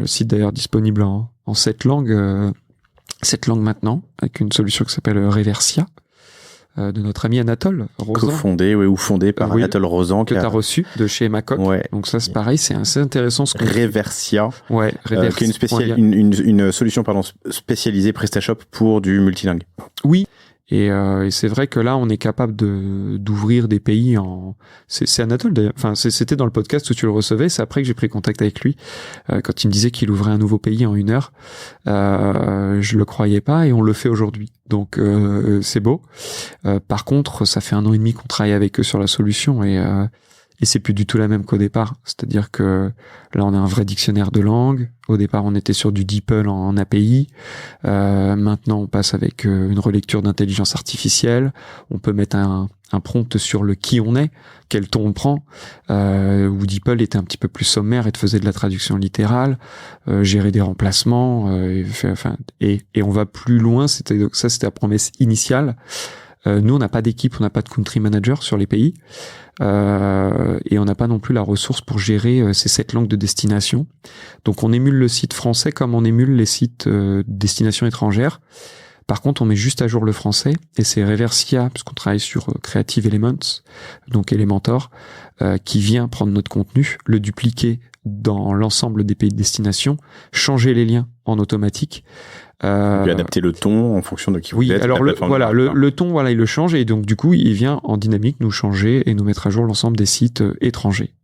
Le site d'ailleurs disponible en 7 langues, 7 langues maintenant, avec une solution qui s'appelle Reversia, de notre ami Anatole Rozan. Co-fondé, ou fondé par Anatole Rozan. Que tu as reçu de chez Macoc. Ouais. Donc ça, c'est pareil, c'est assez intéressant. Reversia. Ouais, qui est une solution spécialisée PrestaShop pour du multilingue. Oui. Et c'est vrai que là, on est capable d'ouvrir des pays c'est Anatole d'ailleurs. Enfin, c'était dans le podcast où tu le recevais. C'est après que j'ai pris contact avec lui quand il me disait qu'il ouvrait un nouveau pays en 1 heure. Je le croyais pas et on le fait aujourd'hui. Donc c'est beau. Par contre, ça fait 1 an et demi qu'on travaille avec eux sur la solution et c'est plus du tout la même qu'au départ. C'est-à-dire que là, on a un vrai dictionnaire de langue. Au départ, on était sur du DeepL en API. Maintenant, on passe avec une relecture d'intelligence artificielle. On peut mettre un prompt sur le qui on est, quel ton on prend. Où DeepL était un petit peu plus sommaire et te faisait de la traduction littérale, gérer des remplacements. Et on va plus loin. C'était la promesse initiale. Nous, on n'a pas d'équipe, on n'a pas de country manager sur les pays. Et on n'a pas non plus la ressource pour gérer ces 7 langues de destination. Donc on émule le site français comme on émule les sites destination étrangères. Par contre, on met juste à jour le français et c'est Reversia, puisqu'on travaille sur Creative Elements, donc Elementor, qui vient prendre notre contenu, le dupliquer dans l'ensemble des pays de destination, changer les liens en automatique. Puis adapter le ton en fonction de qui vous êtes. Oui, alors le ton, il le change et donc du coup, il vient en dynamique nous changer et nous mettre à jour l'ensemble des sites étrangers.